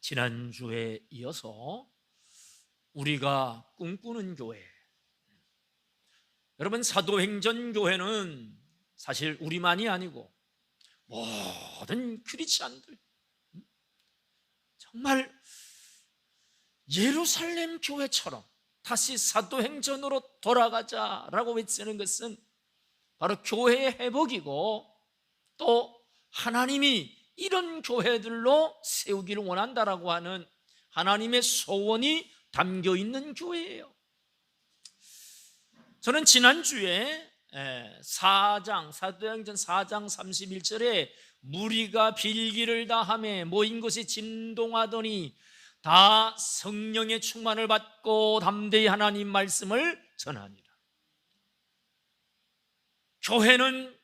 지난주에 이어서 우리가 꿈꾸는 교회, 여러분, 사도행전 교회는 사실 우리만이 아니고 모든 크리스찬들, 정말 예루살렘 교회처럼 다시 사도행전으로 돌아가자라고 외치는 것은 바로 교회의 회복이고, 또 하나님이 이런 교회들로 세우기를 원한다라고 하는 하나님의 소원이 담겨 있는 교회예요. 저는 지난주에 사도행전 4장 31절에 무리가 빌기를 다하며 모인 곳이 진동하더니 다 성령의 충만을 받고 담대히 하나님 말씀을 전하니라. 교회는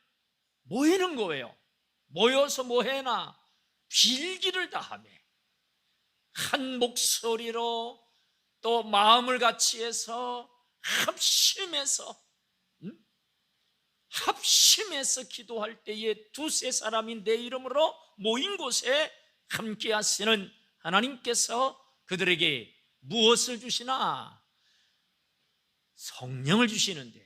모이는 거예요. 모여서 뭐해나? 빌기를 다하며 한 목소리로 또 마음을 같이 해서 합심해서 기도할 때에 두세 사람이 내 이름으로 모인 곳에 함께 하시는 하나님께서 그들에게 무엇을 주시나? 성령을 주시는데,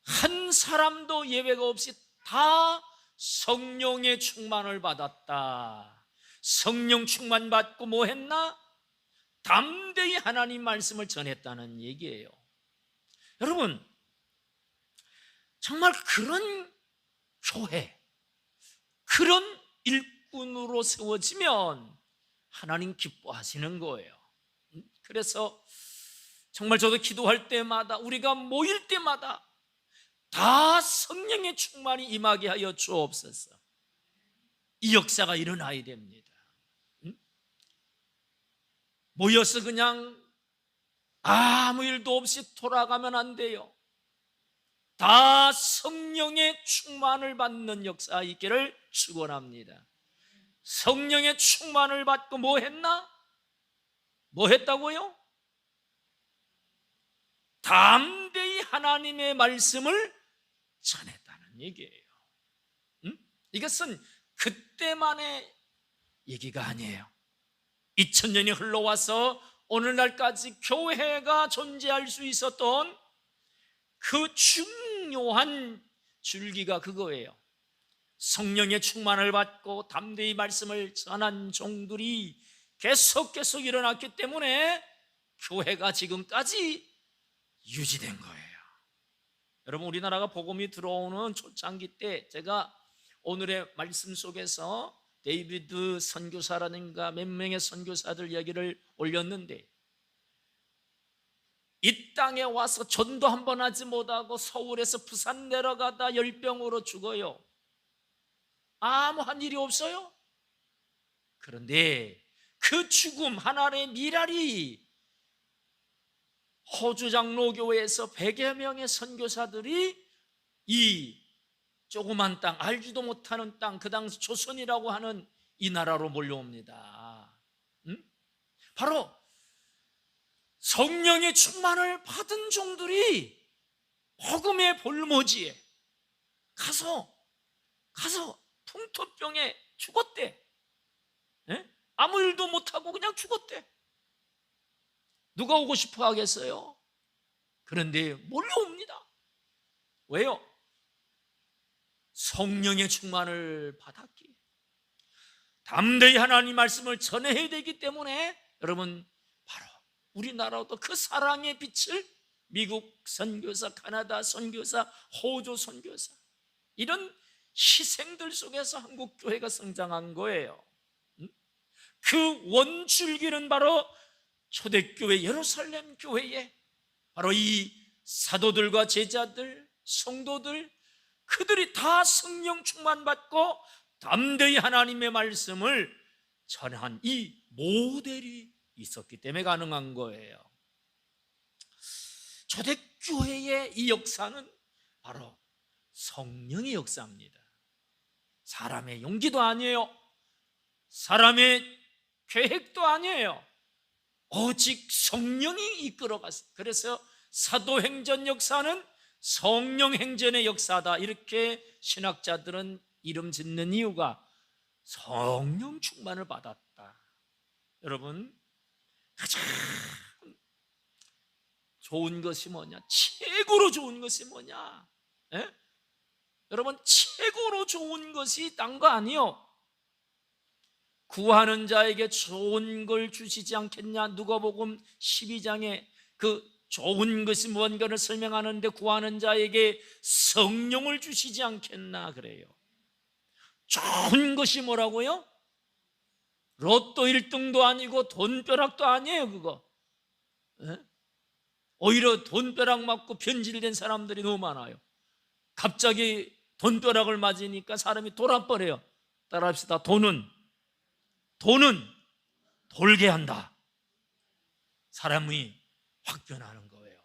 한 사람도 예외가 없이 다 성령의 충만을 받았다. 성령 충만 받고 뭐 했나? 담대히 하나님 말씀을 전했다는 얘기예요. 여러분, 정말 그런 교회, 그런 일꾼으로 세워지면 하나님 기뻐하시는 거예요. 그래서 정말 저도 기도할 때마다, 우리가 모일 때마다 다 성령의 충만이 임하게 하여 주옵소서. 이 역사가 일어나야 됩니다. 모여서 그냥 아무 일도 없이 돌아가면 안 돼요. 다 성령의 충만을 받는 역사 있기를 축원합니다. 성령의 충만을 받고 뭐 했나? 뭐 했다고요? 담대히 하나님의 말씀을 전했다는 얘기예요. 이것은 그때만의 얘기가 아니에요. 2000년이 흘러와서 오늘날까지 교회가 존재할 수 있었던 그 중요한 줄기가 그거예요. 성령의 충만을 받고 담대히 말씀을 전한 종들이 계속 일어났기 때문에 교회가 지금까지 유지된 거예요. 여러분, 우리나라가 복음이 들어오는 초창기 때 제가 오늘의 말씀 속에서 데이비드 선교사라든가 몇 명의 선교사들 이야기를 올렸는데, 이 땅에 와서 전도 한 번 하지 못하고 서울에서 부산 내려가다 열병으로 죽어요. 아무 한 일이 없어요. 그런데 그 죽음 하나의 미랄이 호주 장로교회에서 100여 명의 선교사들이 이 조그만 땅, 알지도 못하는 땅, 그 당시 조선이라고 하는 이 나라로 몰려옵니다. 바로 성령의 충만을 받은 종들이 복음의 볼모지에 가서 풍토병에 죽었대. 아무 일도 못하고 그냥 죽었대. 누가 오고 싶어 하겠어요? 그런데 몰려옵니다. 왜요? 성령의 충만을 받았기에, 담대히 하나님 말씀을 전해야 되기 때문에, 여러분, 바로 우리나라도 그 사랑의 빛을 미국 선교사, 카나다 선교사, 호주 선교사, 이런 희생들 속에서 한국 교회가 성장한 거예요. 그 원줄기는 바로 초대교회 예루살렘 교회에 바로 이 사도들과 제자들, 성도들, 그들이 다 성령 충만 받고 담대히 하나님의 말씀을 전한 이 모델이 있었기 때문에 가능한 거예요. 초대교회의 이 역사는 바로 성령의 역사입니다. 사람의 용기도 아니에요. 사람의 계획도 아니에요. 오직 성령이 이끌어갔어요. 그래서 사도행전 역사는 성령 행전의 역사다, 이렇게 신학자들은 이름 짓는 이유가 성령 충만을 받았다. 여러분, 가장 좋은 것이 뭐냐? 최고로 좋은 것이 뭐냐? 예? 여러분, 최고로 좋은 것이 딴 거 아니요. 구하는 자에게 좋은 걸 주시지 않겠냐? 누가복음 12장에 그 좋은 것이 뭔가를 설명하는데 구하는 자에게 성령을 주시지 않겠나 그래요. 좋은 것이 뭐라고요? 로또 1등도 아니고 돈벼락도 아니에요, 그거. 예? 오히려 돈벼락 맞고 변질된 사람들이 너무 많아요. 갑자기 돈벼락을 맞으니까 사람이 돌아버려요. 따라합시다. 돈은 돌게 한다. 사람이 확 변하는 거예요.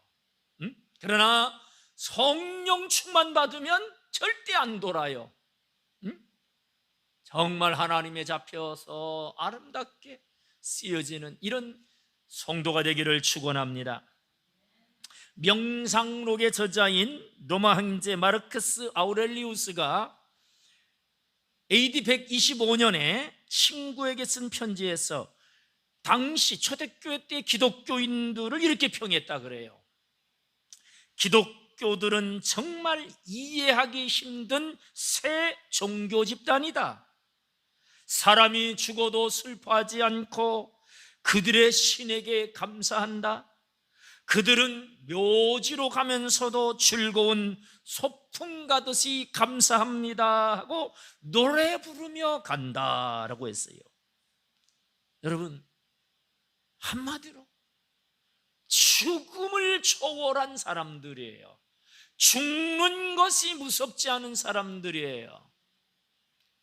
응? 그러나 성령 충만 받으면 절대 안 돌아요. 응? 정말 하나님에 잡혀서 아름답게 쓰여지는 이런 성도가 되기를 축원합니다. 명상록의 저자인 로마 황제 마르크스 아우렐리우스가 AD 125년에 친구에게 쓴 편지에서 당시 초대교회 때 기독교인들을 이렇게 평했다 그래요. 기독교들은 정말 이해하기 힘든 새 종교 집단이다. 사람이 죽어도 슬퍼하지 않고 그들의 신에게 감사한다. 그들은 묘지로 가면서도 즐거운 소풍 가듯이 감사합니다 하고 노래 부르며 간다라고 했어요. 여러분, 한마디로 죽음을 초월한 사람들이에요. 죽는 것이 무섭지 않은 사람들이에요.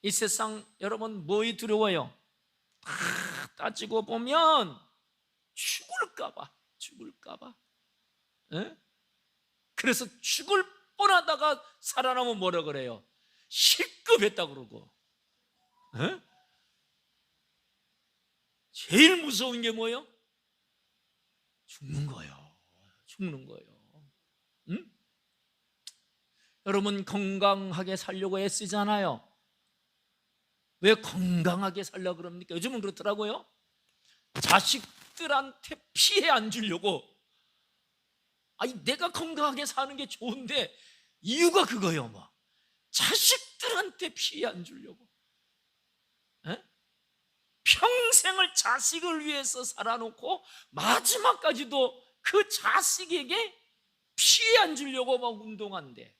이 세상 여러분 뭐에 두려워요? 다 따지고 보면 죽을까 봐. 에? 그래서 죽을 뻔하다가 살아나면 뭐라 그래요? 실급했다 그러고. 에? 제일 무서운 게 뭐예요? 죽는 거예요. 응? 여러분 건강하게 살려고 애쓰잖아요. 왜 건강하게 살려고 그럽니까? 요즘은 그렇더라고요. 자식들한테 피해 안 주려고. 아니 내가 건강하게 사는 게 좋은데 이유가 그거예요. 뭐 자식들한테 피해 안 주려고. 에? 평생을 자식을 위해서 살아놓고 마지막까지도 그 자식에게 피해 안 주려고 막 운동한대.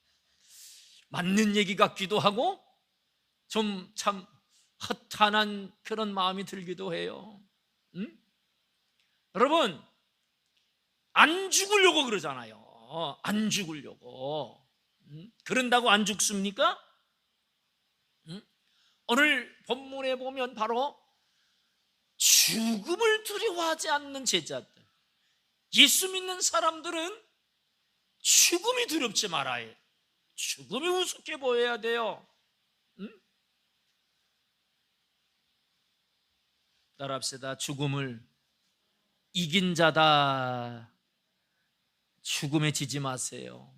맞는 얘기 같기도 하고 좀 참 허탄한 그런 마음이 들기도 해요. 응? 여러분 안 죽으려고 그러잖아요. 안 죽으려고. 그런다고 안 죽습니까? 오늘 본문에 보면 바로 죽음을 두려워하지 않는 제자들, 예수 믿는 사람들은 죽음이 두렵지 말아야 해요. 죽음이 우습게 보여야 돼요. 따라합시다. 죽음을 이긴 자다. 죽음에 지지 마세요.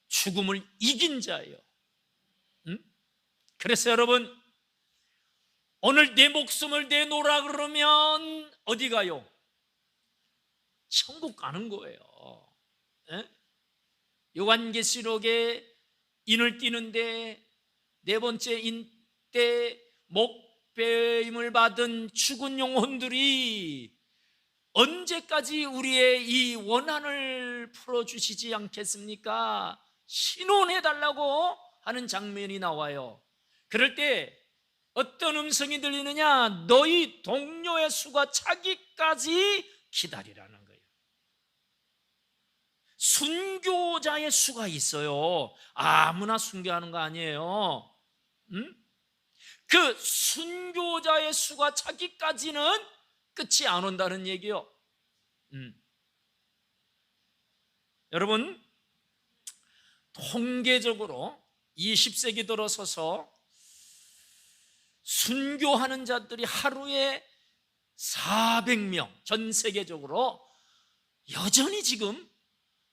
죽음을 이긴 자예요. 그래서 여러분 오늘 내 목숨을 내놓으라 그러면 어디 가요? 천국 가는 거예요. 에? 요한계시록에 인을 띠는데 네 번째 인 때 목배임을 받은 죽은 영혼들이 언제까지 우리의 이 원한을 풀어주시지 않겠습니까? 신원해달라고 하는 장면이 나와요. 그럴 때 어떤 음성이 들리느냐? 너희 동료의 수가 차기까지 기다리라는 거예요. 순교자의 수가 있어요. 아무나 순교하는 거 아니에요. 그 순교자의 수가 차기까지는 끝이 안 온다는 얘기요. 여러분 통계적으로 20세기 들어서서 순교하는 자들이 하루에 400명, 전 세계적으로 여전히 지금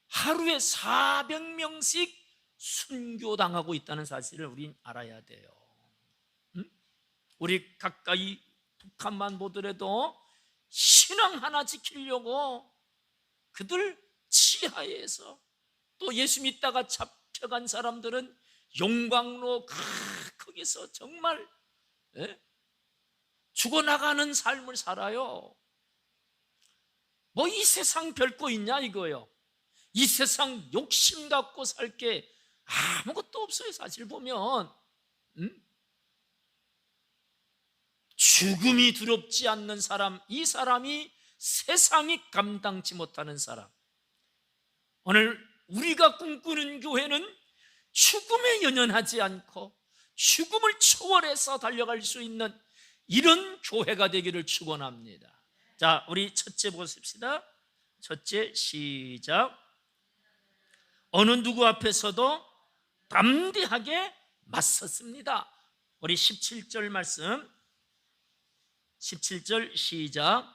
하루에 400명씩 순교당하고 있다는 사실을 우린 알아야 돼요. 우리 가까이 북한만 보더라도 신앙 하나 지키려고 그들 치하에서, 또 예수 믿다가 잡혀간 사람들은 용광로 거기서 정말 죽어나가는 삶을 살아요. 뭐 이 세상 별거 있냐 이거요. 이 세상 욕심 갖고 살 게 아무것도 없어요. 사실 보면 죽음이 두렵지 않는 사람, 이 사람이 세상이 감당치 못하는 사람. 오늘 우리가 꿈꾸는 교회는 죽음에 연연하지 않고 죽음을 초월해서 달려갈 수 있는 이런 교회가 되기를 축원합니다. 자, 우리 첫째 보십시다. 첫째, 시작. 어느 누구 앞에서도 담대하게 맞섰습니다. 우리 17절 말씀, 17절 시작.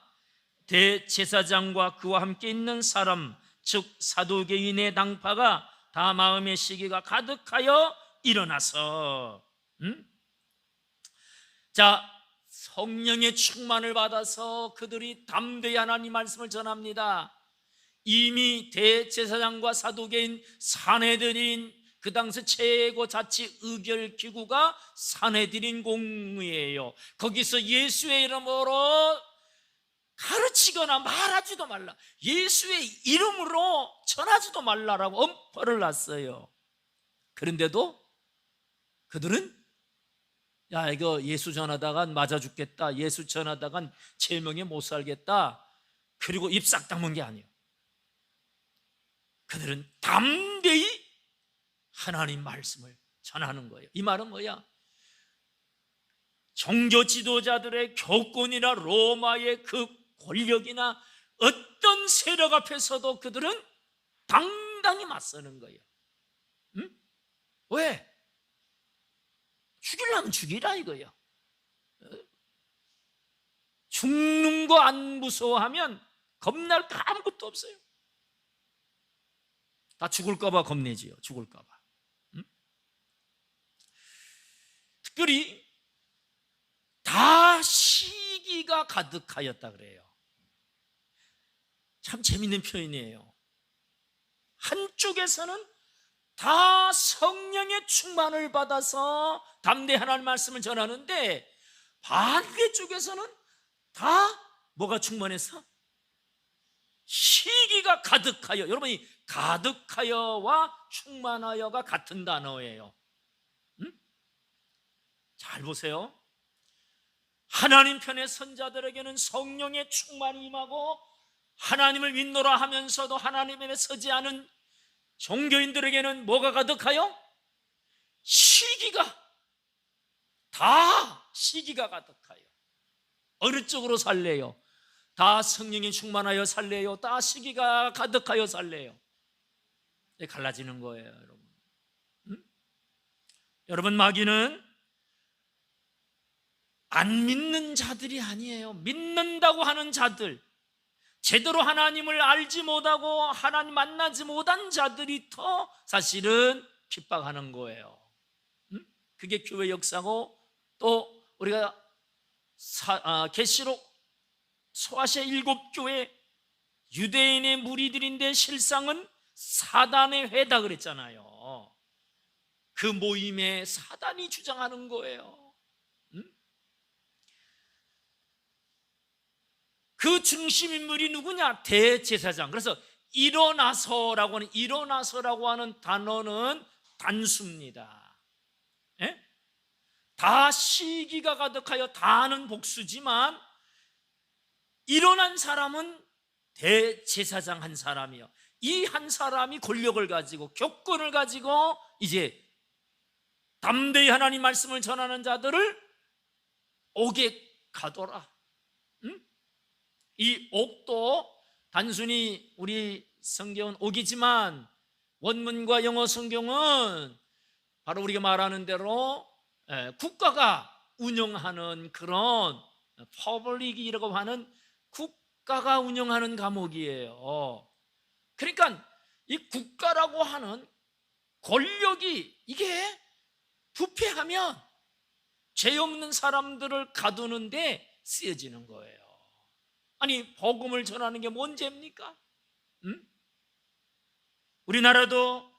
대제사장과 그와 함께 있는 사람, 즉 사두개인의 당파가 다 마음의 시기가 가득하여 일어나서 자, 성령의 충만을 받아서 그들이 담대히 하나님 말씀을 전합니다. 이미 대제사장과 사두개인, 산헤드린, 그 당시 최고 자치 의결 기구가 산헤드린 공의예요. 거기서 예수의 이름으로 가르치거나 말하지도 말라, 예수의 이름으로 전하지도 말라라고 엄포를 놨어요. 그런데도 그들은 야, 이거 예수 전하다간 맞아 죽겠다, 예수 전하다간 제명에 못 살겠다, 그리고 입 싹 다문 게 아니에요. 그들은 담대히 하나님 말씀을 전하는 거예요. 이 말은 뭐야? 종교 지도자들의 교권이나 로마의 그 권력이나 어떤 세력 앞에서도 그들은 당당히 맞서는 거예요. 왜? 죽이려면 죽이라 이거예요. 죽는 거 안 무서워하면 겁날 거 아무것도 없어요. 다 죽을까 봐 겁내지요. 죽을까 봐. 특별히 다 시기가 가득하였다 그래요. 참 재밌는 표현이에요. 한쪽에서는 다 성령의 충만을 받아서 담대히 하나님 말씀을 전하는데, 반대쪽에서는 다 뭐가 충만해서? 시기가 가득하여. 여러분이 가득하여와 충만하여가 같은 단어예요. 잘 보세요. 하나님 편의 선자들에게는 성령의 충만이 임하고, 하나님을 믿노라 하면서도 하나님에 서지 않은 종교인들에게는 뭐가 가득하여? 시기가, 다 시기가 가득하여. 어느 쪽으로 살래요? 다 성령이 충만하여 살래요? 다 시기가 가득하여 살래요? 갈라지는 거예요, 여러분. 여러분, 마귀는 안 믿는 자들이 아니에요. 믿는다고 하는 자들, 제대로 하나님을 알지 못하고 하나님 만나지 못한 자들이 더 사실은 핍박하는 거예요. 그게 교회 역사고, 또 우리가 계시록 소아시아 7교회 유대인의 무리들인데 실상은 사단의 회다 그랬잖아요. 그 모임에 사단이 주장하는 거예요. 그 중심 인물이 누구냐? 대제사장. 그래서 일어나서라고 하는 단어는 단수입니다. 예? 다 시기가 가득하여 다는 복수지만, 일어난 사람은 대제사장 한 사람이요. 이 한 사람이 권력을 가지고 교권을 가지고 이제 담대히 하나님 말씀을 전하는 자들을 옥에 가둬라. 이 옥도 단순히 우리 성경은 옥이지만 원문과 영어 성경은 바로 우리가 말하는 대로 국가가 운영하는 그런 퍼블릭이라고 하는, 국가가 운영하는 감옥이에요. 그러니까 이 국가라고 하는 권력이 이게 부패하면 죄 없는 사람들을 가두는데 쓰여지는 거예요. 아니, 복음을 전하는 게 뭔 죄입니까? 응? 우리나라도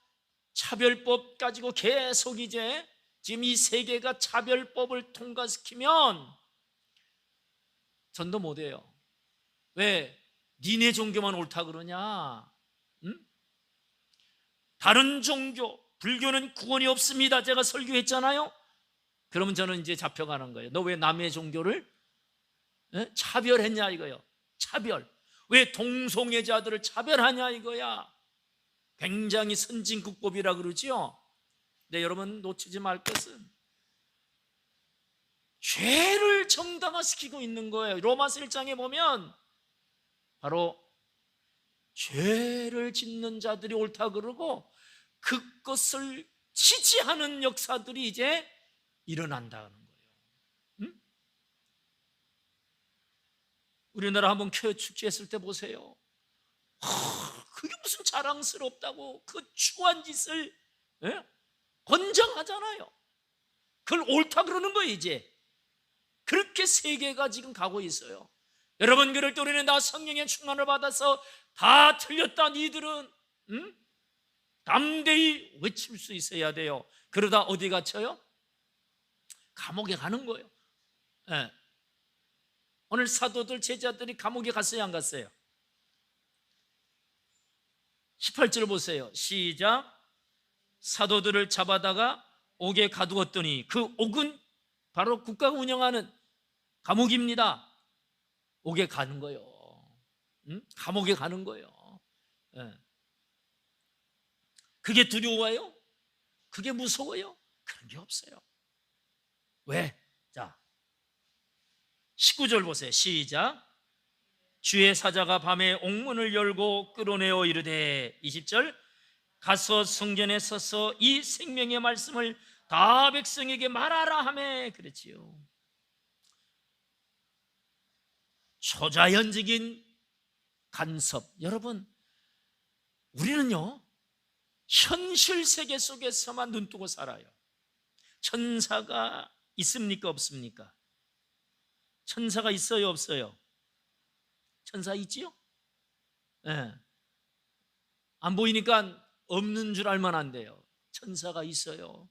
차별법 가지고 계속 이제 지금 이 세계가 차별법을 통과시키면 전도 못해요. 왜? 니네 종교만 옳다 그러냐? 응? 다른 종교, 불교는 구원이 없습니다. 제가 설교했잖아요. 그러면 저는 이제 잡혀가는 거예요. 너 왜 남의 종교를 차별했냐 이거요. 차별. 왜 동성애자들을 차별하냐 이거야. 굉장히 선진국법이라 그러지요. 근데 여러분 놓치지 말 것은 죄를 정당화시키고 있는 거예요. 로마서 1장에 보면 바로 죄를 짓는 자들이 옳다 그러고 그것을 지지하는 역사들이 이제 일어난다는 거예요. 응? 우리나라 한번 쾌 축제했을 때 보세요. 그게 무슨 자랑스럽다고 그 추한 짓을 권장하잖아요. 그걸 옳다 그러는 거예요. 이제 그렇게 세계가 지금 가고 있어요. 여러분, 그럴 때 우리는 나 성령의 충만을 받아서 다 틀렸다 니들은 담대히 외칠 수 있어야 돼요. 그러다 어디 갇혀요? 감옥에 가는 거예요. 네. 오늘 사도들 제자들이 감옥에 갔어요, 안 갔어요? 18절 보세요. 시작. 사도들을 잡아다가 옥에 가두었더니 그 옥은 바로 국가가 운영하는 감옥입니다. 옥에 가는 거예요. 감옥에 가는 거예요. 네. 그게 두려워요? 그게 무서워요? 그런 게 없어요. 왜? 자, 19절 보세요. 시작. 주의 사자가 밤에 옥문을 열고 끌어내어 이르되 20절 가서 성전에 서서 이 생명의 말씀을 다 백성에게 말하라 하매 그랬지요. 초자연적인 간섭. 여러분, 우리는요 현실 세계 속에서만 눈뜨고 살아요. 천사가 있습니까 없습니까? 천사가 있어요 없어요? 천사 있지요? 네. 안 보이니까 없는 줄 알면 안 돼요. 천사가 있어요.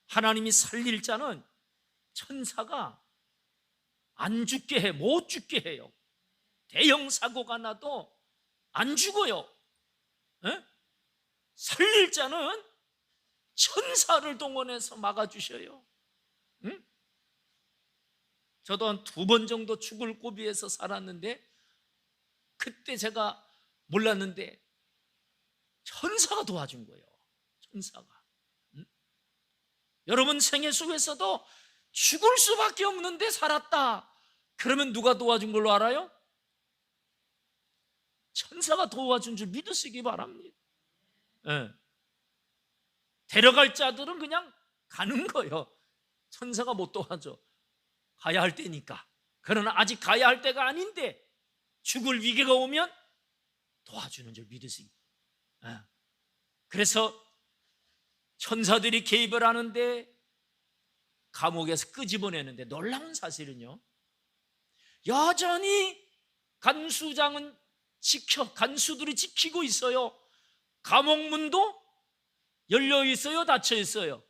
하나님이 살릴 자는 천사가 안 죽게 해, 못 죽게 해요. 대형 사고가 나도 안 죽어요. 네? 살릴 자는 천사를 동원해서 막아주셔요. 응? 저도 한 2번 정도 죽을 고비에서 살았는데 그때 제가 몰랐는데 천사가 도와준 거예요. 천사가. 응? 여러분 생애 속에서도 죽을 수밖에 없는데 살았다. 그러면 누가 도와준 걸로 알아요? 천사가 도와준 줄 믿으시기 바랍니다. 네. 데려갈 자들은 그냥 가는 거예요. 천사가 못 도와줘. 가야 할 때니까. 그러나 아직 가야 할 때가 아닌데 죽을 위기가 오면 도와주는 줄 믿으시기. 그래서 천사들이 개입을 하는데 감옥에서 끄집어내는데 놀라운 사실은요, 여전히 간수장은 간수들이 지키고 있어요. 감옥 문도 열려 있어요, 닫혀 있어요?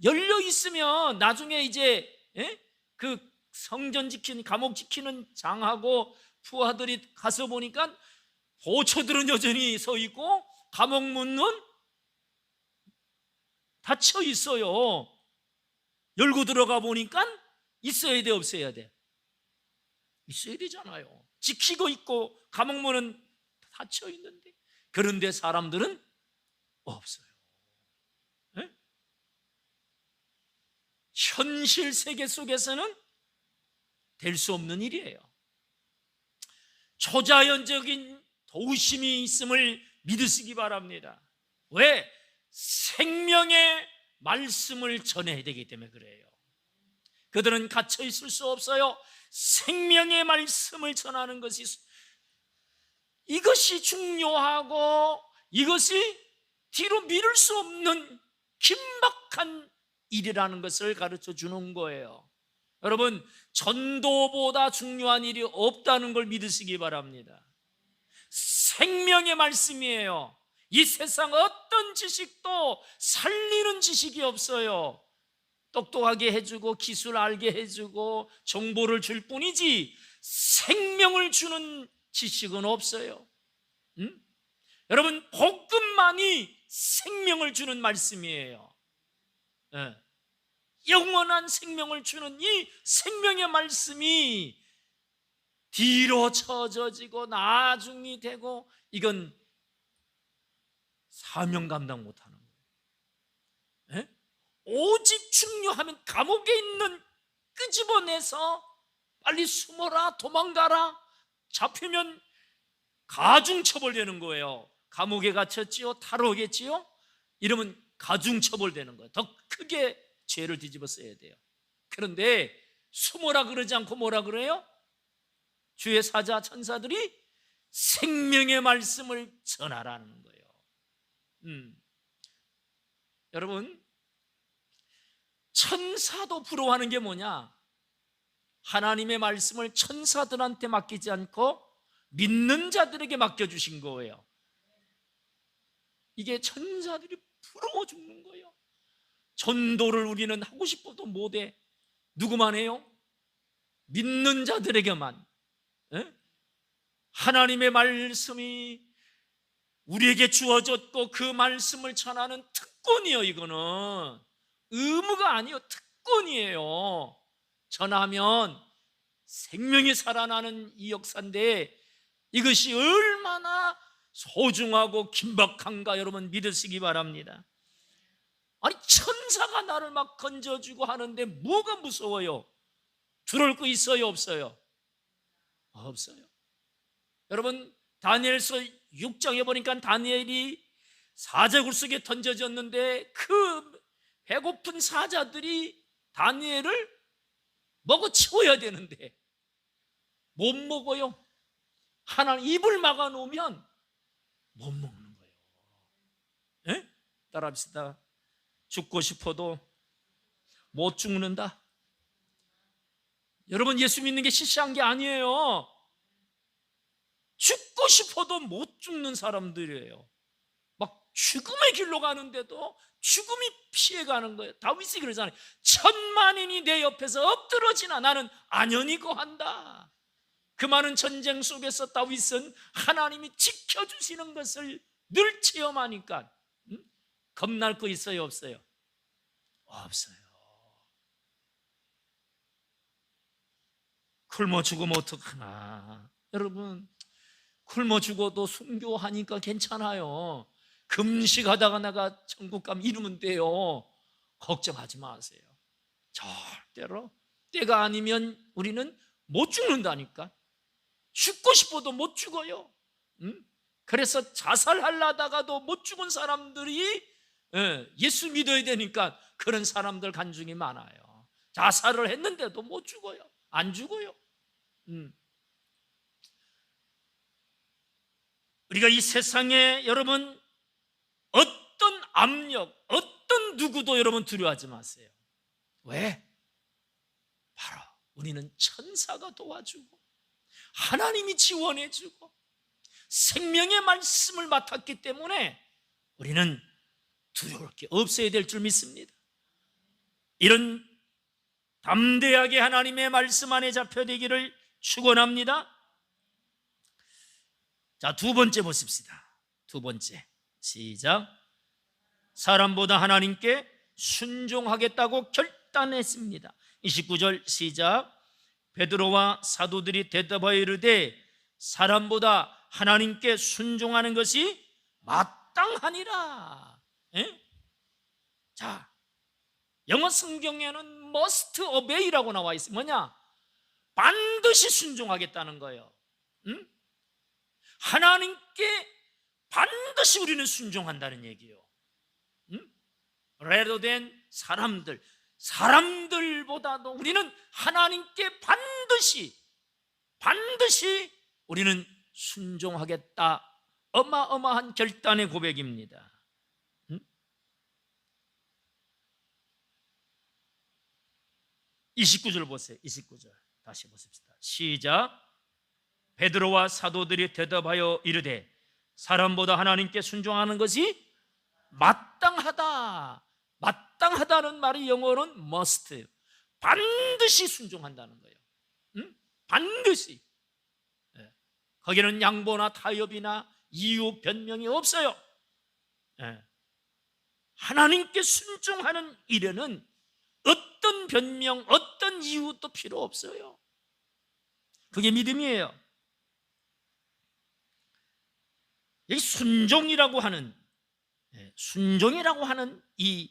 열려 있으면 나중에 이제 그 성전 지키는, 감옥 지키는 장하고 부하들이 가서 보니까 보초들은 여전히 서 있고 감옥 문은 닫혀 있어요. 열고 들어가 보니까 있어야 돼 없어야 돼? 있어야 되잖아요. 지키고 있고 감옥 문은 닫혀 있는데, 그런데 사람들은 없어요. 현실 세계 속에서는 될 수 없는 일이에요. 초자연적인 도우심이 있음을 믿으시기 바랍니다. 왜? 생명의 말씀을 전해야 되기 때문에 그래요. 그들은 갇혀 있을 수 없어요. 생명의 말씀을 전하는 것이, 이것이 중요하고 이것이 뒤로 미룰 수 없는 긴박한 심각한 일이라는 것을 가르쳐 주는 거예요. 여러분, 전도보다 중요한 일이 없다는 걸 믿으시기 바랍니다. 생명의 말씀이에요. 이 세상 어떤 지식도 살리는 지식이 없어요. 똑똑하게 해주고 기술 알게 해주고 정보를 줄 뿐이지 생명을 주는 지식은 없어요. 응? 여러분, 복음만이 생명을 주는 말씀이에요. 네. 영원한 생명을 주는 이 생명의 말씀이 뒤로 쳐져지고 나중이 되고, 이건 사명 감당 못하는 거예요. 네? 오직 중요하면 감옥에 있는 끄집어내서 빨리 숨어라, 도망가라, 잡히면 가중처벌되는 거예요. 감옥에 갇혔지요, 탈옥했지요, 이러면 가중처벌되는 거예요. 더 크게 죄를 뒤집어 써야 돼요. 그런데 숨어라 그러지 않고 뭐라 그래요? 주의 사자 천사들이 생명의 말씀을 전하라는 거예요. 여러분, 천사도 부러워하는 게 뭐냐? 하나님의 말씀을 천사들한테 맡기지 않고 믿는 자들에게 맡겨주신 거예요. 이게 천사들이 부러워 죽는 거예요. 전도를 우리는 하고 싶어도 못해. 누구만 해요? 믿는 자들에게만. 에? 하나님의 말씀이 우리에게 주어졌고 그 말씀을 전하는 특권이에요. 이거는 의무가 아니에요. 특권이에요. 전하면 생명이 살아나는 이 역사인데, 이것이 얼마나 소중하고 긴박한가 여러분 믿으시기 바랍니다. 아니, 천사가 나를 막 건져주고 하는데 뭐가 무서워요? 두려울 거 있어요, 없어요? 없어요. 여러분, 다니엘서 6장에 보니까 다니엘이 사자굴 속에 던져졌는데 그 배고픈 사자들이 다니엘을 먹어 치워야 되는데 못 먹어요. 하나님 입을 막아 놓으면 못 먹는 거예요. 에? 따라합시다. 죽고 싶어도 못 죽는다. 여러분, 예수 믿는 게 시시한 게 아니에요. 죽고 싶어도 못 죽는 사람들이에요. 막 죽음의 길로 가는데도 죽음이 피해가는 거예요. 다윗이 그러잖아요. 천만인이 내 옆에서 엎드러지나 나는 안연히 거한다. 그 많은 전쟁 속에서 다윗은 하나님이 지켜주시는 것을 늘 체험하니까 겁날 거 있어요, 없어요? 없어요. 굶어 죽으면 어떡하나. 여러분, 굶어 죽어도 순교하니까 괜찮아요. 금식하다가 내가 천국 가면 이루면 돼요. 걱정하지 마세요. 절대로 때가 아니면 우리는 못 죽는다니까. 죽고 싶어도 못 죽어요. 그래서 자살하려다가도 못 죽은 사람들이 예수 믿어야 되니까 그런 사람들 간증이 많아요. 자살을 했는데도 못 죽어요. 안 죽어요. 우리가 이 세상에 여러분 어떤 압력, 어떤 누구도 여러분 두려워하지 마세요. 왜? 바로 우리는 천사가 도와주고 하나님이 지원해주고 생명의 말씀을 맡았기 때문에 우리는 두려울 게 없어야 될 줄 믿습니다. 이런 담대하게 하나님의 말씀 안에 잡혀되기를 축원합니다. 자, 두 번째 보십시다. 두 번째, 시작. 사람보다 하나님께 순종하겠다고 결단했습니다. 29절 시작. 베드로와 사도들이 대답하여 이르되 사람보다 하나님께 순종하는 것이 마땅하니라. 자, 영어 성경에는 must obey라고 나와 있어요. 뭐냐? 반드시 순종하겠다는 거예요. 하나님께 반드시 우리는 순종한다는 얘기예요. rather than 사람들보다도 우리는 하나님께 반드시 우리는 순종하겠다. 어마어마한 결단의 고백입니다. 29절 보세요. 29절 다시 보십시다. 시작. 베드로와 사도들이 대답하여 이르되 사람보다 하나님께 순종하는 것이 마땅하다. 마땅하다는 말이 영어로는 must, 반드시 순종한다는 거예요. 응? 반드시. 예. 거기는 양보나 타협이나 이유 변명이 없어요. 예. 하나님께 순종하는 일에는 어떤 변명, 어떤 이유도 필요 없어요. 그게 믿음이에요. 이 순종이라고 하는 이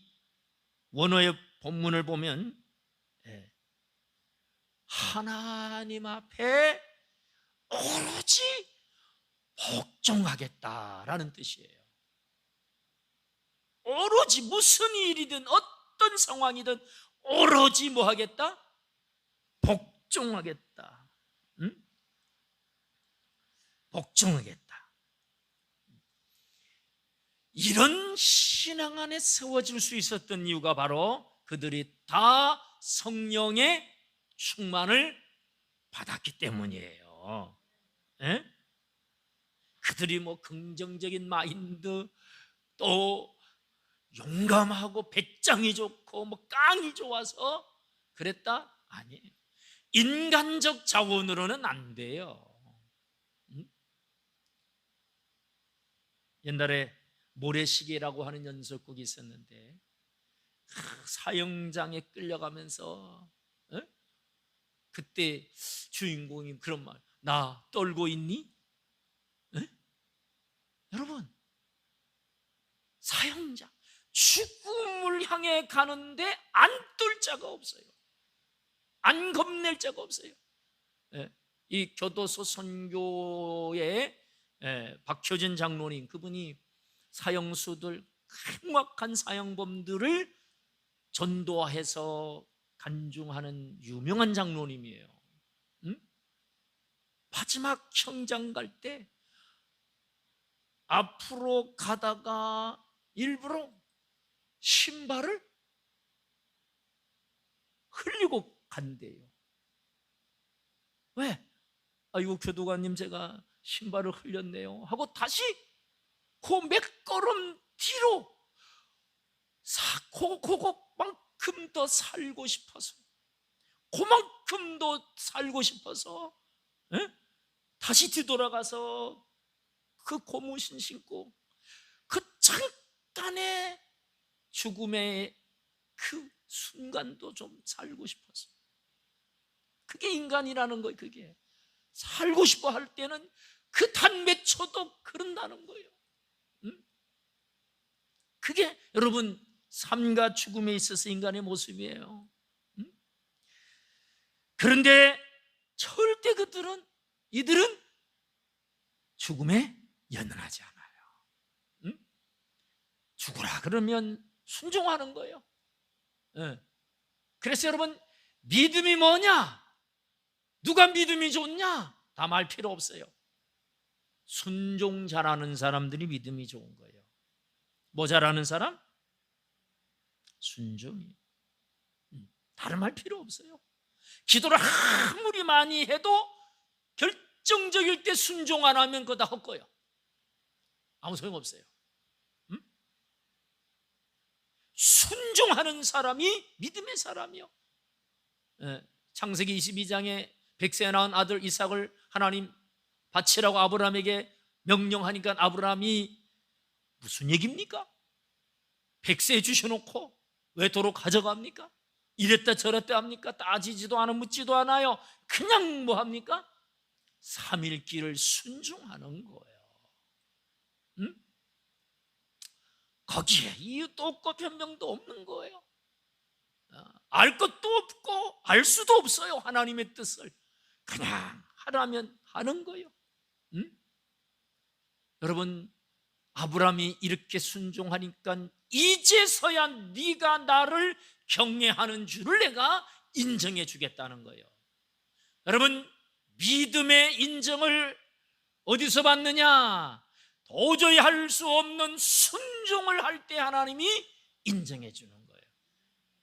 원어의 본문을 보면 하나님 앞에 오로지 복종하겠다라는 뜻이에요. 오로지 무슨 일이든 어떤 상황이든 오로지 뭐 하겠다? 복종하겠다. 응? 복종하겠다. 이런 신앙 안에 세워질 수 있었던 이유가 바로 그들이 다 성령의 충만을 받았기 때문이에요. 에? 그들이 뭐 긍정적인 마인드, 또 용감하고 배짱이 좋고 뭐 깡이 좋아서 그랬다? 아니에요. 인간적 자원으로는 안 돼요. 옛날에 모래시계라고 하는 연속곡이 있었는데 사형장에 끌려가면서 그때 주인공이 그런 말, 나 떨고 있니? 여러분, 사형장, 죽음을 향해 가는데 안 떨 자가 없어요. 안 겁낼 자가 없어요. 이 교도소 선교의 박효진 장로님, 그분이 사형수들, 흉악한 사형범들을 전도해서 간중하는 유명한 장로님이에요. 마지막 형장 갈 때 앞으로 가다가 일부러 신발을 흘리고 간대요. 왜? 아이고 교도관님, 제가 신발을 흘렸네요 하고 다시 그 몇 걸음 뒤로 그만큼 더 살고 싶어서, 그만큼 더 살고 싶어서 다시 뒤돌아가서 그 고무신 신고 그 잠깐의 죽음의 그 순간도 좀 살고 싶어서, 그게 인간이라는 거예요. 그게 살고 싶어 할 때는 그 단 몇 초도 그런다는 거예요. 그게 여러분 삶과 죽음에 있어서 인간의 모습이에요. 그런데 절대 이들은 죽음에 연연하지 않아요. 죽으라 그러면 순종하는 거예요. 그래서 여러분, 믿음이 뭐냐? 누가 믿음이 좋냐? 다 말 필요 없어요. 순종 잘하는 사람들이 믿음이 좋은 거예요. 뭐 잘하는 사람? 순종이. 다른 말 필요 없어요. 기도를 아무리 많이 해도 결정적일 때 순종 안 하면 그거 다 헛거예요. 아무 소용없어요. 순종하는 사람이 믿음의 사람이요. 창세기 22장에 100세에 낳은 아들 이삭을 하나님 바치라고 아브라함에게 명령하니까 아브라함이 무슨 얘기입니까? 100세 주셔놓고 왜 도로 가져갑니까? 이랬다 저랬다 합니까? 따지지도 않아 묻지도 않아요. 그냥 뭐 합니까? 3일 길을 순종하는 거예요. 거기에 이유도 없고 변명도 없는 거예요. 알 것도 없고 알 수도 없어요. 하나님의 뜻을 그냥 하라면 하는 거예요. 여러분, 아브라함이 이렇게 순종하니까 이제서야 네가 나를 경외하는 줄을 내가 인정해 주겠다는 거예요. 여러분, 믿음의 인정을 어디서 받느냐? 도저히 할 수 없는 순종을 할 때 하나님이 인정해 주는 거예요.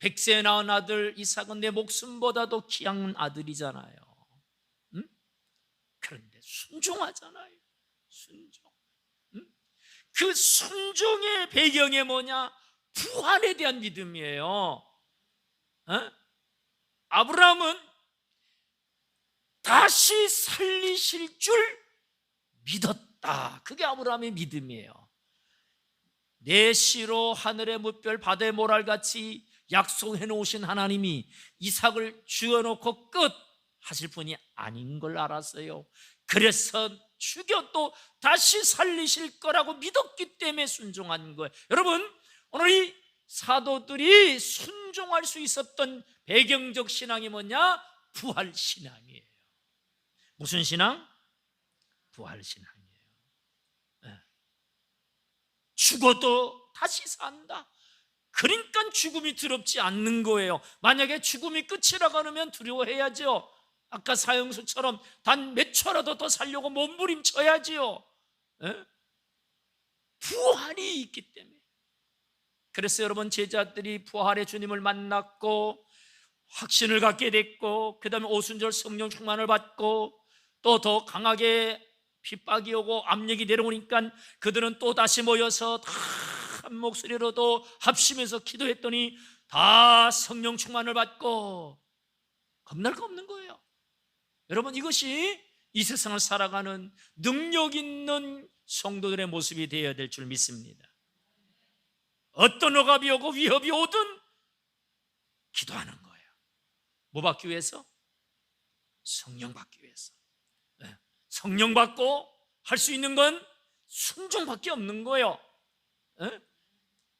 100세에 낳은 아들 이삭은 내 목숨보다도 귀한 아들이잖아요. 응? 그런데 순종하잖아요. 순종. 응? 그 순종의 배경이 뭐냐? 부활에 대한 믿음이에요. 어? 아브라함은 다시 살리실 줄 믿었다. 그게 아브라함의 믿음이에요. 내 씨로 하늘의 무별 바다의 모랄같이 약속해 놓으신 하나님이 이삭을 죽여놓고 끝 하실 분이 아닌 걸 알았어요. 그래서 죽여도 다시 살리실 거라고 믿었기 때문에 순종한 거예요. 여러분, 오늘 이 사도들이 순종할 수 있었던 배경적 신앙이 뭐냐? 부활 신앙이에요. 무슨 신앙? 부활 신앙이에요. 죽어도 다시 산다. 그러니까 죽음이 두렵지 않는 거예요. 만약에 죽음이 끝이라고 하면 두려워해야죠. 아까 사형수처럼 단 몇 초라도 더 살려고 몸부림쳐야지요. 부활이 있기 때문에. 그래서 여러분, 제자들이 부활의 주님을 만났고 확신을 갖게 됐고, 그 다음에 오순절 성령 충만을 받고, 또 더 강하게 핍박이 오고 압력이 내려오니까 그들은 또 다시 모여서 다 한 목소리로도 합심해서 기도했더니 다 성령 충만을 받고 겁날 거 없는 거예요. 여러분, 이것이 이 세상을 살아가는 능력 있는 성도들의 모습이 되어야 될 줄 믿습니다. 어떤 억압이 오고 위협이 오든 기도하는 거예요. 뭐 받기 위해서? 성령 받기 위해서. 성령 받고 할 수 있는 건 순종밖에 없는 거예요.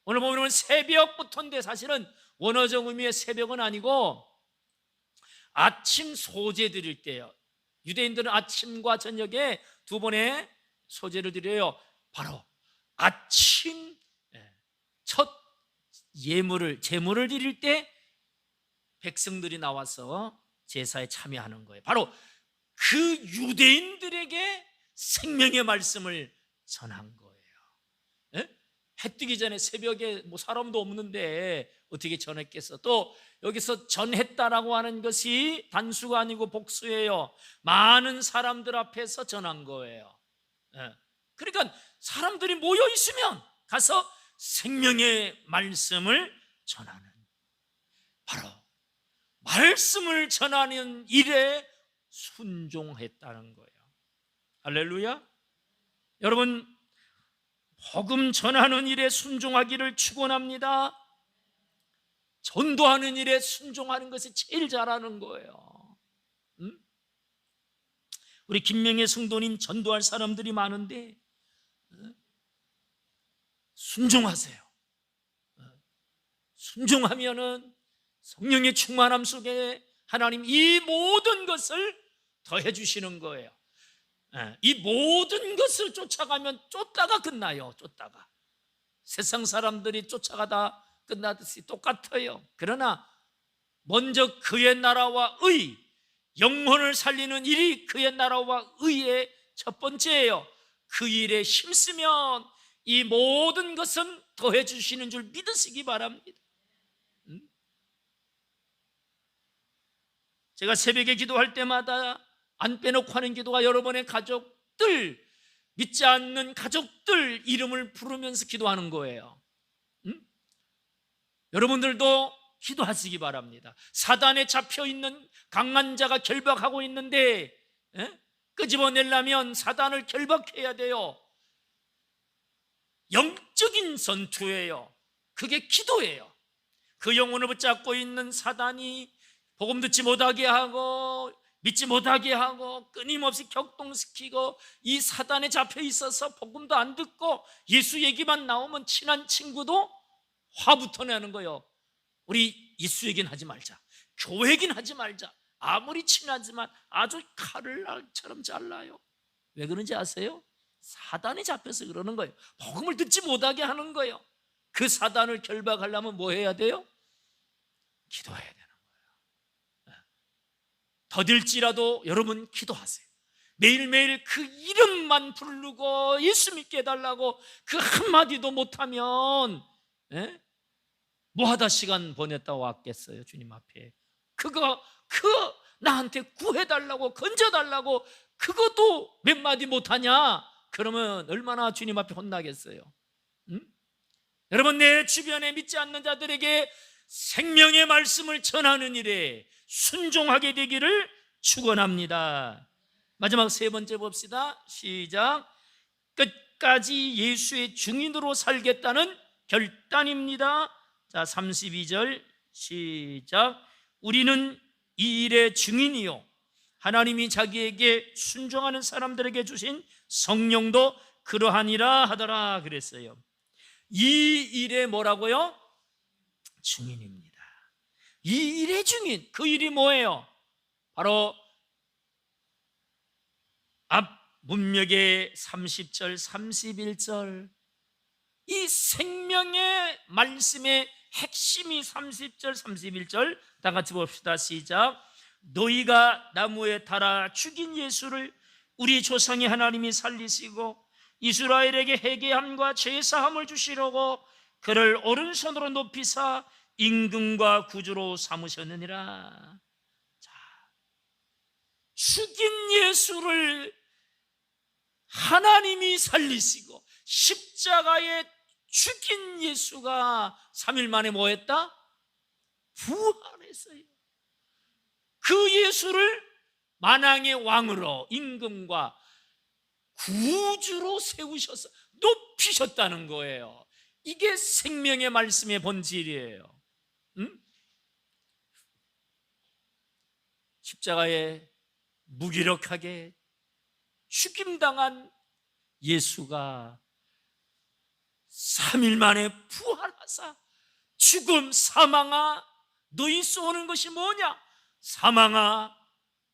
오늘 보면 새벽부터인데 사실은 원어적 의미의 새벽은 아니고 아침 소제 드릴 때요. 유대인들은 아침과 저녁에 두 번의 소제를 드려요. 바로 아침 첫 제물을 드릴 때 백성들이 나와서 제사에 참여하는 거예요. 바로 그 유대인들에게 생명의 말씀을 전한 거예요. 해 뜨기 전에 새벽에 뭐 사람도 없는데 어떻게 전했겠어? 또 여기서 전했다라고 하는 것이 단수가 아니고 복수예요. 많은 사람들 앞에서 전한 거예요. 그러니까 사람들이 모여 있으면 가서 생명의 말씀을 전하는, 바로 말씀을 전하는 일에 순종했다는 거예요. 할렐루야. 여러분, 복음 전하는 일에 순종하기를 축원합니다. 전도하는 일에 순종하는 것이 제일 잘하는 거예요. 우리 김명애 성도님 전도할 사람들이 많은데 순종하세요. 순종하면은 성령의 충만함 속에 하나님 이 모든 것을 더해 주시는 거예요. 이 모든 것을 쫓아가면 쫓다가 끝나요. 쫓다가 세상 사람들이 쫓아가다 끝나듯이 똑같아요. 그러나 먼저 그의 나라와 의, 영혼을 살리는 일이 그의 나라와 의의 첫 번째예요. 그 일에 힘쓰면 이 모든 것은 더해 주시는 줄 믿으시기 바랍니다. 제가 새벽에 기도할 때마다 안 빼놓고 하는 기도가 여러분의 가족들, 믿지 않는 가족들 이름을 부르면서 기도하는 거예요. 여러분들도 기도하시기 바랍니다. 사단에 잡혀있는 강한 자가 결박하고 있는데 끄집어내려면 사단을 결박해야 돼요. 영적인 전투예요. 그게 기도예요. 그 영혼을 붙잡고 있는 사단이 복음 듣지 못하게 하고 믿지 못하게 하고 끊임없이 격동시키고, 이 사단에 잡혀 있어서 복음도 안 듣고 예수 얘기만 나오면 친한 친구도 화부터 내는 거예요. 우리 예수 얘기는 하지 말자, 교회 얘기는 하지 말자. 아무리 친하지만 아주 칼을 날처럼 잘라요. 왜 그런지 아세요? 사단에 잡혀서 그러는 거예요. 복음을 듣지 못하게 하는 거예요. 그 사단을 결박하려면 뭐 해야 돼요? 기도해야 돼요. 더딜지라도 여러분 기도하세요. 매일매일 그 이름만 부르고 예수 믿게 해달라고 그 한마디도 못하면 뭐하다 시간 보냈다 왔겠어요, 주님 앞에. 그거 나한테 구해달라고, 건져달라고 그것도 몇 마디 못하냐? 그러면 얼마나 주님 앞에 혼나겠어요. 응? 여러분, 내 주변에 믿지 않는 자들에게 생명의 말씀을 전하는 일에 순종하게 되기를 축원합니다. 마지막 세 번째 봅시다. 시작. 끝까지 예수의 증인으로 살겠다는 결단입니다. 자, 32절 시작. 우리는 이 일의 증인이요, 하나님이 자기에게 순종하는 사람들에게 주신 성령도 그러하니라 하더라 그랬어요. 이 일의 뭐라고요? 증인입니다. 이 일의 증인. 그 일이 뭐예요? 바로 앞 문맥의 30절 31절, 이 생명의 말씀의 핵심이 30절 31절 다 같이 봅시다. 시작. 너희가 나무에 달아 죽인 예수를 우리 조상의 하나님이 살리시고 이스라엘에게 회개함과 제사함을 주시려고 그를 오른손으로 높이사 임금과 구주로 삼으셨느니라. 자, 죽인 예수를 하나님이 살리시고 십자가에 죽인 예수가 3일 만에 뭐 했다? 부활했어요. 그 예수를 만왕의 왕으로 임금과 구주로 세우셔서 높이셨다는 거예요. 이게 생명의 말씀의 본질이에요. 십자가에 무기력하게 죽임당한 예수가 3일 만에 부활하사 죽음 사망아 너희 쏘는 것이 뭐냐? 사망아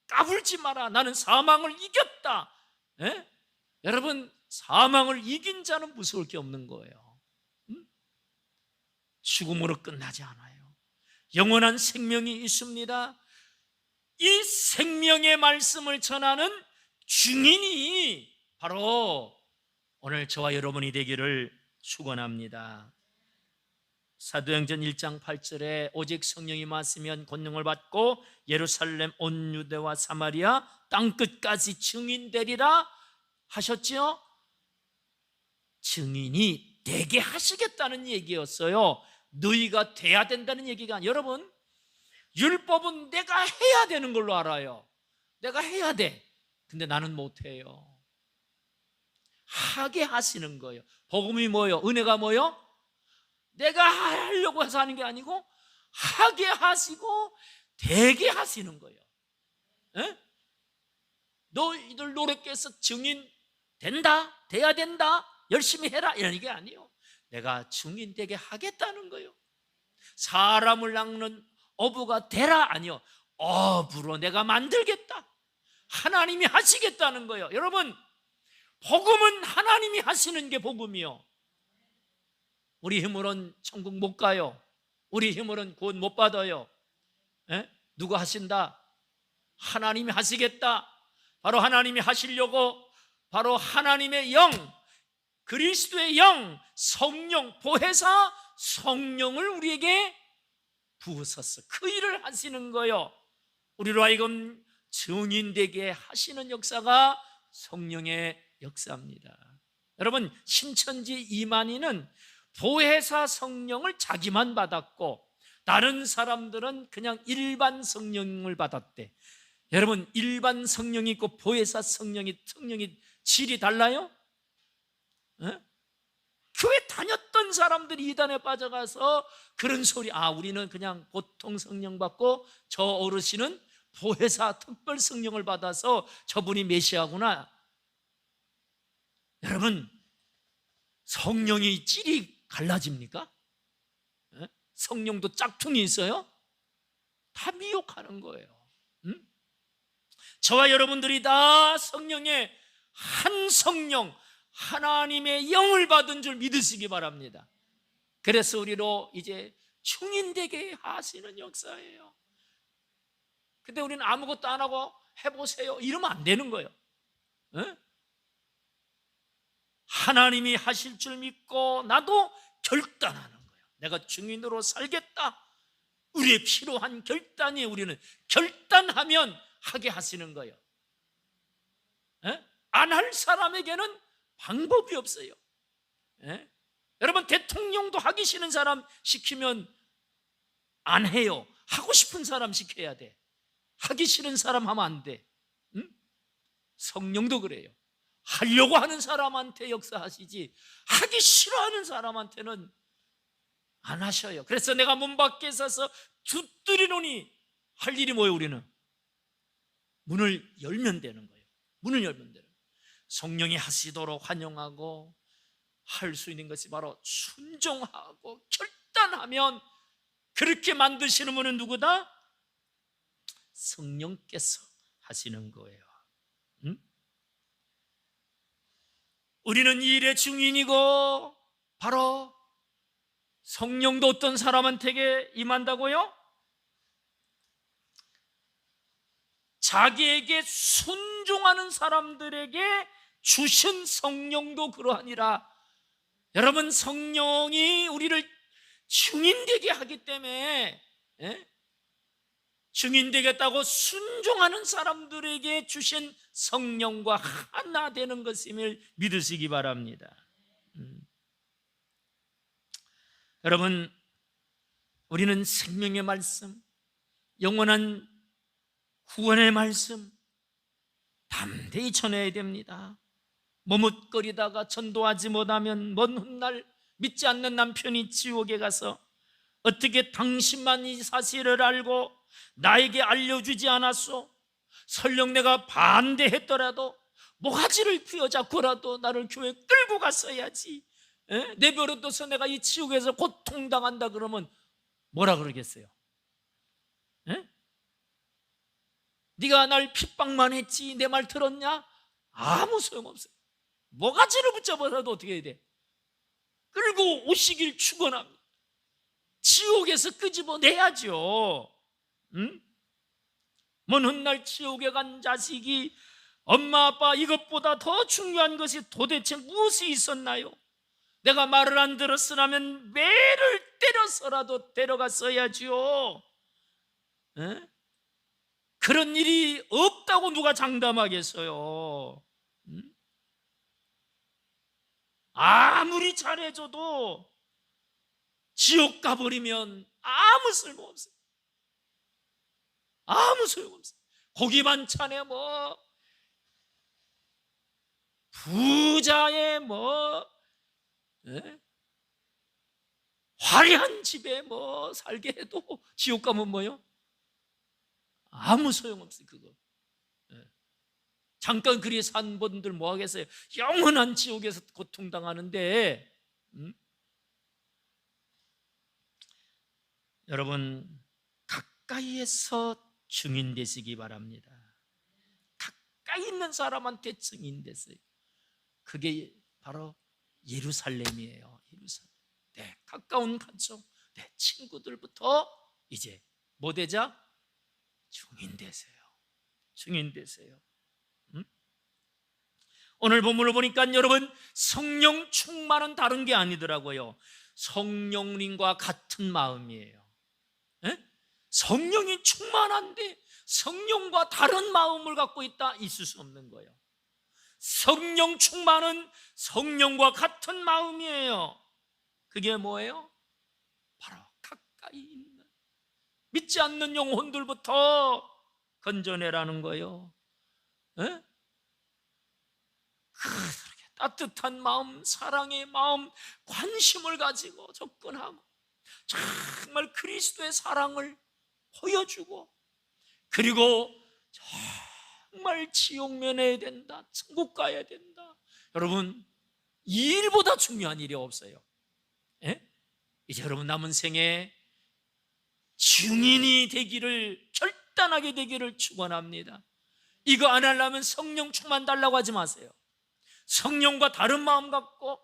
까불지 마라. 나는 사망을 이겼다. 에? 여러분, 사망을 이긴 자는 무서울 게 없는 거예요. 죽음으로 끝나지 않아요. 영원한 생명이 있습니다. 이 생명의 말씀을 전하는 증인이 바로 오늘 저와 여러분이 되기를 축원합니다. 사도행전 1장 8절에 오직 성령이 임하시면 권능을 받고 예루살렘 온 유대와 사마리아 땅끝까지 증인되리라 하셨죠? 증인이 되게 하시겠다는 얘기였어요. 너희가 돼야 된다는 얘기가 아니에요. 여러분, 율법은 내가 해야 되는 걸로 알아요. 내가 해야 돼. 근데 나는 못해요. 하게 하시는 거예요. 복음이 뭐예요? 은혜가 뭐예요? 내가 하려고 해서 하는 게 아니고 하게 하시고 되게 하시는 거예요. 에? 너희들 노력해서 증인 된다, 돼야 된다, 열심히 해라 이런 게 아니에요. 내가 증인 되게 하겠다는 거예요. 사람을 낚는 어부가 되라 아니요, 어부로 내가 만들겠다. 하나님이 하시겠다는 거예요. 여러분, 복음은 하나님이 하시는 게 복음이요. 우리 힘으로는 천국 못 가요. 우리 힘으로는 구원 못 받아요. 에? 누가 하신다? 하나님이 하시겠다. 바로 하나님이 하시려고 바로 하나님의 영, 그리스도의 영, 성령, 보혜사 성령을 우리에게 부으셨어. 그 일을 하시는 거예요. 우리로 하여금 증인되게 하시는 역사가 성령의 역사입니다. 여러분, 신천지 이만희는 보혜사 성령을 자기만 받았고 다른 사람들은 그냥 일반 성령을 받았대. 여러분, 일반 성령이 있고 보혜사 성령이 질이 달라요? 에? 교회 다녔던 사람들이 이단에 빠져가서 그런 소리, 우리는 그냥 보통 성령 받고 저 어르신은 보혜사 특별 성령을 받아서 저분이 메시아구나. 여러분, 성령이 찔이 갈라집니까? 성령도 짝퉁이 있어요? 다 미혹하는 거예요. 저와 여러분들이 다 성령의 한 성령, 하나님의 영을 받은 줄 믿으시기 바랍니다. 그래서 우리로 이제 증인되게 하시는 역사예요. 근데 우리는 아무것도 안 하고 해보세요 이러면 안 되는 거예요. 하나님이 하실 줄 믿고 나도 결단하는 거예요. 내가 증인으로 살겠다. 우리의 필요한 결단이 우리는 결단하면 하게 하시는 거예요. 안 할 사람에게는 방법이 없어요. 여러분, 대통령도 하기 싫은 사람 시키면 안 해요. 하고 싶은 사람 시켜야 돼. 하기 싫은 사람 하면 안 돼. 성령도 그래요. 하려고 하는 사람한테 역사하시지 하기 싫어하는 사람한테는 안 하셔요. 그래서 내가 문 밖에 서서 두드리노니 할 일이 뭐예요? 우리는 문을 열면 되는 거예요. 문을 열면 되는 거예요. 성령이 하시도록 환영하고 할 수 있는 것이 바로 순종하고 결단하면, 그렇게 만드시는 분은 누구다? 성령께서 하시는 거예요. 우리는 이 일의 증인이고, 바로 성령도 어떤 사람한테 임한다고요? 자기에게 순종하는 사람들에게 주신 성령도 그러하니라. 여러분, 성령이 우리를 증인되게 하기 때문에, 증인되겠다고 순종하는 사람들에게 주신 성령과 하나 되는 것임을 믿으시기 바랍니다. 여러분, 우리는 생명의 말씀, 영원한 구원의 말씀 담대히 전해야 됩니다. 머뭇거리다가 전도하지 못하면 먼 훗날 믿지 않는 남편이 지옥에 가서 어떻게 당신만 이 사실을 알고 나에게 알려주지 않았소? 설령 내가 반대했더라도 모가지를 휘어잡고라도 나를 교회에 끌고 갔어야지. 내버려둬서 내가 이 지옥에서 고통당한다 그러면 뭐라 그러겠어요? 네가 날 핍박만 했지 내 말 들었냐? 아무 소용없어요. 모가지를 붙잡아서도 어떻게 해야 돼? 끌고 오시길 축원합니다. 지옥에서 끄집어내야죠. 먼 훗날 지옥에 간 자식이 엄마 아빠 이것보다 더 중요한 것이 도대체 무엇이 있었나요? 내가 말을 안 들었으라면 매를 때려서라도 데려갔어야지요. 그런 일이 없다고 누가 장담하겠어요? 아무리 잘해줘도 지옥 가버리면 아무 쓸모없어요. 아무 소용없어요. 고기 반찬에 뭐 부자의 뭐 화려한 집에 뭐 살게 해도 지옥 가면 뭐요? 아무 소용없어요. 그거 잠깐 그리 산 분들 뭐 하겠어요? 영원한 지옥에서 고통당하는데. 여러분, 가까이에서 증인 되시기 바랍니다. 가까이 있는 사람한테 증인 되세요. 그게 바로 예루살렘이에요. 예루살렘. 네, 가까운 가족, 내 친구들부터 이제 뭐 되자? 증인 되세요. 증인 되세요. 오늘 본문을 보니까 여러분, 성령 충만은 다른 게 아니더라고요. 성령님과 같은 마음이에요. 성령이 충만한데 성령과 다른 마음을 갖고 있다? 있을 수 없는 거예요. 성령 충만은 성령과 같은 마음이에요. 그게 뭐예요? 바로 가까이 있는, 믿지 않는 영혼들부터 건져내라는 거예요. 그렇게 따뜻한 마음, 사랑의 마음, 관심을 가지고 접근하고 정말 그리스도의 사랑을 보여주고, 그리고 정말 지옥 면해야 된다, 천국 가야 된다. 여러분, 이 일보다 중요한 일이 없어요. 이제 여러분 남은 생에 증인이 되기를, 결단하게 되기를 축원합니다. 이거 안 하려면 성령 충만 달라고 하지 마세요. 성령과 다른 마음 갖고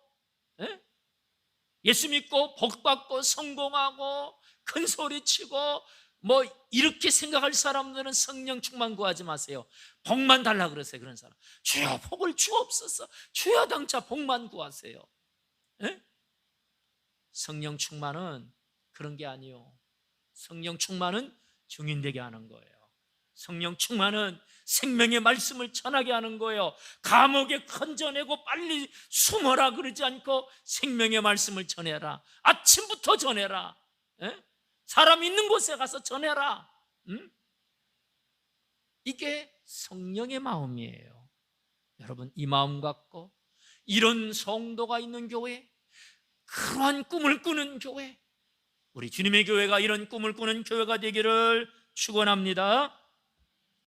예수 믿고 복 받고 성공하고 큰 소리 치고 뭐 이렇게 생각할 사람들은 성령 충만 구하지 마세요. 복만 달라 그러세요. 그런 사람, 주여 복을 주옵소서, 주여 당차 복만 구하세요. 성령 충만은 그런 게 아니요. 성령 충만은 증인되게 하는 거예요. 성령 충만은 생명의 말씀을 전하게 하는 거예요. 감옥에 건져내고 빨리 숨어라 그러지 않고 생명의 말씀을 전해라. 아침부터 전해라. 에? 사람 있는 곳에 가서 전해라. 응? 이게 성령의 마음이에요. 여러분, 이 마음 갖고 이런 성도가 있는 교회, 그러한 꿈을 꾸는 교회, 우리 주님의 교회가 이런 꿈을 꾸는 교회가 되기를 축원합니다.